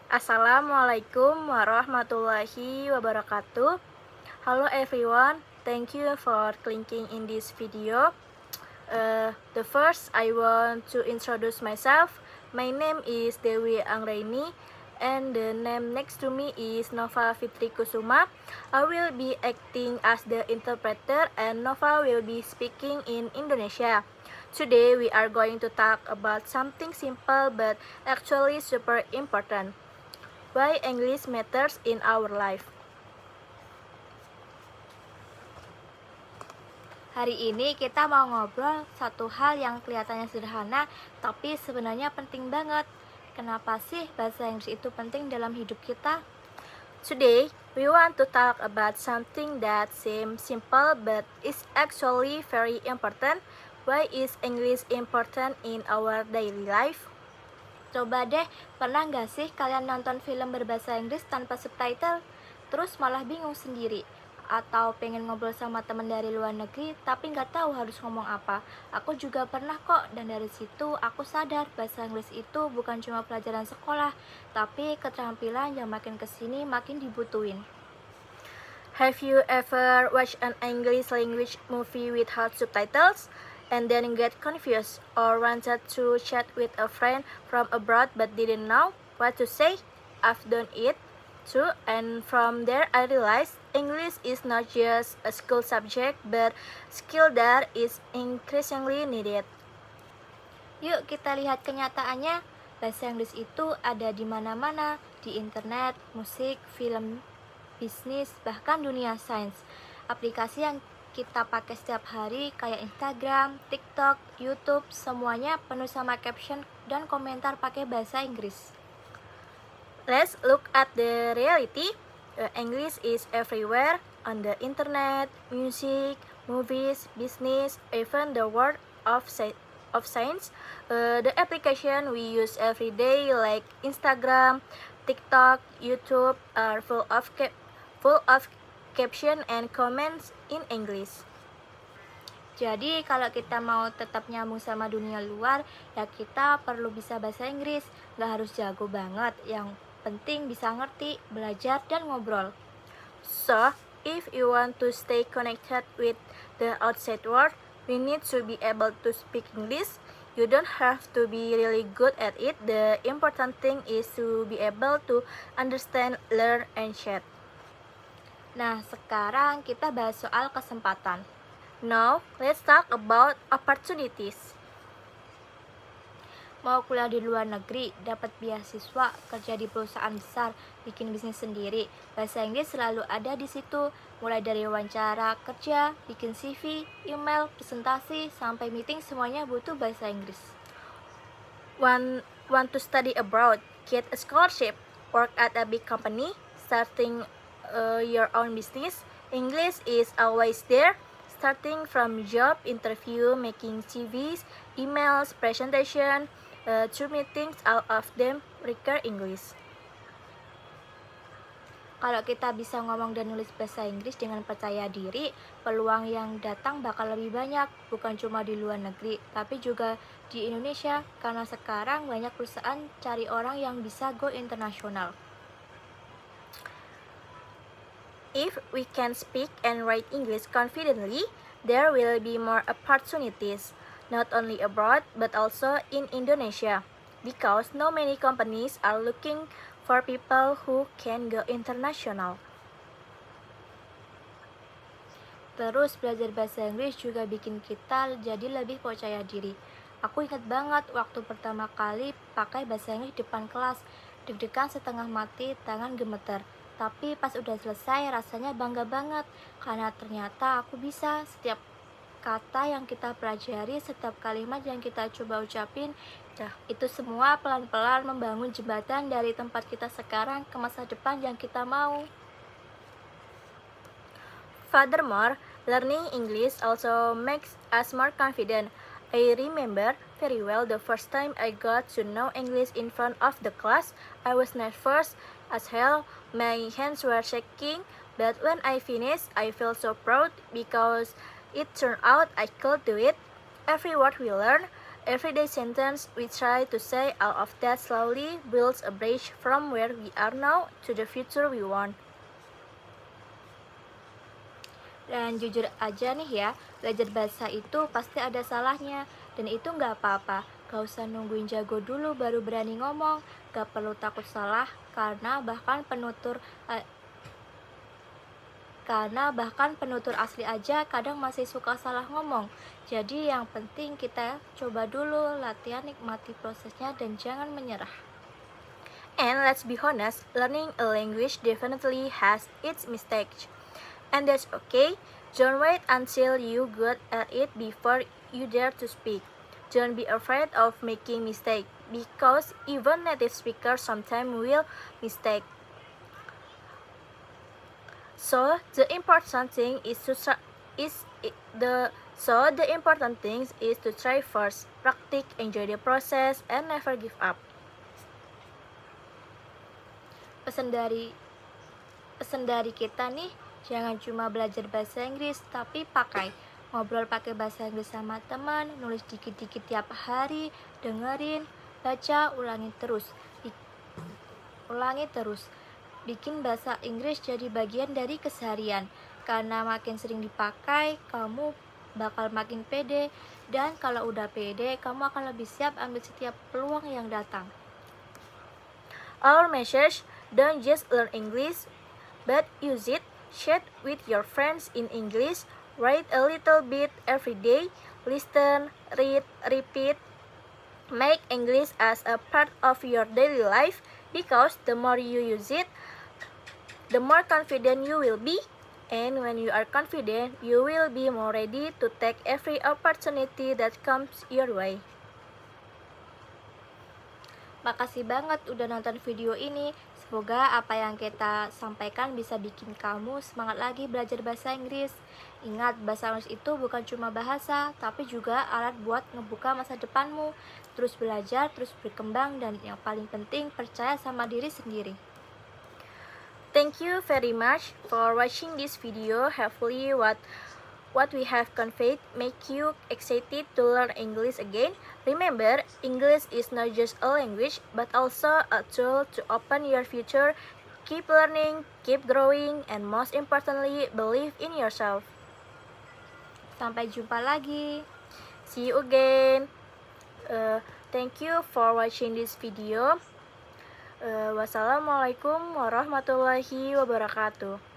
Assalamualaikum warahmatullahi wabarakatuh. Hello everyone, thank you for clicking in this video. The first I want to introduce myself. My name is Dewi Anggraini and the name next to me is Nova Fitri Kusuma. I will be acting as the interpreter and Nova will be speaking in Indonesia. Today we are going to talk about something simple but actually super important. Why English matters in our life. Hari ini kita mau ngobrol satu hal yang kelihatannya sederhana, tapi sebenarnya penting banget. Kenapa sih bahasa Inggris itu penting dalam hidup kita? Today, we want to talk about something that seems simple but is actually very important. Why is English important in our daily life? Coba deh, pernah nggak sih kalian nonton film berbahasa Inggris tanpa subtitle? Terus malah bingung sendiri? Atau pengen ngobrol sama teman dari luar negeri tapi nggak tahu harus ngomong apa? Aku juga pernah kok, dan dari situ aku sadar bahasa Inggris itu bukan cuma pelajaran sekolah, tapi keterampilan yang makin kesini makin dibutuhin. Have you ever watched an English language movie without subtitles? And then get confused or wanted to chat with a friend from abroad but didn't know what to say? I've done it too, and from there I realized English is not just a school subject but skill that is increasingly needed. Yuk kita lihat kenyataannya. Bahasa Inggris itu ada di mana-mana, di internet, musik, film, bisnis, bahkan dunia sains. Aplikasi yang kita pakai setiap hari kayak Instagram, TikTok, YouTube, semuanya penuh sama caption dan komentar pakai bahasa Inggris. Let's look at the reality. English is everywhere, on the internet, music, movies, business, even the world of science. The application we use every day like Instagram, TikTok, YouTube are full of caption and comments in English. Jadi kalau kita mau tetap nyambung sama dunia luar, ya kita perlu bisa bahasa Inggris. Gak harus jago banget, yang penting bisa ngerti, belajar, dan ngobrol. So, if you want to stay connected with the outside world, we need to be able to speak English. You don't have to be really good at it. The important thing is to be able to understand, learn, and share. Nah, sekarang kita bahas soal kesempatan. Now, let's talk about opportunities. Mau kuliah di luar negeri, dapat beasiswa, kerja di perusahaan besar, bikin bisnis sendiri, bahasa Inggris selalu ada di situ. Mulai dari wawancara kerja, bikin CV, email, presentasi, sampai meeting semuanya butuh bahasa Inggris. Want to study abroad, get a scholarship, work at a big company, starting your own business, English is always there. Starting from job interview, making CVs, emails, presentation, to meetings, all of them require English. Kalau kita bisa ngomong dan nulis bahasa Inggris dengan percaya diri, peluang yang datang bakal lebih banyak, bukan cuma di luar negeri, tapi juga di Indonesia, karena sekarang banyak perusahaan cari orang yang bisa go internasional. If we can speak and write English confidently, there will be more opportunities, not only abroad but also in Indonesia, because no many companies are looking for people who can go international. Terus belajar bahasa Inggris juga bikin kita jadi lebih percaya diri. Aku ingat banget waktu pertama kali pakai bahasa Inggris depan kelas, deg-degan setengah mati, tangan gemeter. Tapi pas udah selesai rasanya bangga banget, karena ternyata aku bisa. Setiap kata yang kita pelajari, setiap kalimat yang kita coba ucapin, itu semua pelan-pelan membangun jembatan dari tempat kita sekarang ke masa depan yang kita mau. Furthermore, learning English also makes us more confident. I remember very well the first time I got to know English in front of the class. I was nervous as hell, my hands were shaking, but when I finished, I felt so proud because it turned out I could do it. Every word we learn, everyday sentence we try to say all of that slowly builds a bridge from where we are now to the future we want. Dan jujur aja nih ya, belajar bahasa itu pasti ada salahnya. Dan itu nggak apa-apa, gak usah nungguin jago dulu baru berani ngomong. Gak perlu takut salah, karena bahkan penutur asli aja kadang masih suka salah ngomong. Jadi yang penting kita coba dulu, latihan, nikmati prosesnya, dan jangan menyerah. And let's be honest, learning a language definitely has its mistakes. And that's okay. Don't wait until you good at it before you dare to speak. Don't be afraid of making mistakes, because even native speakers sometimes will mistake. So the important thing is to try first, practice, enjoy the process, and never give up. Pesan dari kita nih, jangan cuma belajar bahasa Inggris, tapi ngobrol pakai bahasa Inggris sama teman, nulis dikit-dikit tiap hari, dengerin, baca, ulangi terus. Bikin bahasa Inggris jadi bagian dari keseharian, karena makin sering dipakai, kamu bakal makin pede, dan kalau udah pede, kamu akan lebih siap ambil setiap peluang yang datang. Our message, don't just learn English, but use it. Chat with your friends in English, write a little bit every day, listen, read, repeat. Make English as a part of your daily life, because the more you use it, the more confident you will be. And when you are confident, you will be more ready to take every opportunity that comes your way. Makasih banget udah nonton video ini. Semoga apa yang kita sampaikan bisa bikin kamu semangat lagi belajar bahasa Inggris. Ingat, bahasa Inggris itu bukan cuma bahasa, tapi juga alat buat ngebuka masa depanmu. Terus belajar, terus berkembang, dan yang paling penting, percaya sama diri sendiri. Thank you very much for watching this video. Hopefully what we have conveyed make you excited to learn English again. Remember, English is not just a language, but also a tool to open your future. Keep learning, keep growing, and most importantly, believe in yourself. Sampai jumpa lagi. See you again. Thank you for watching this video. Wassalamualaikum warahmatullahi wabarakatuh.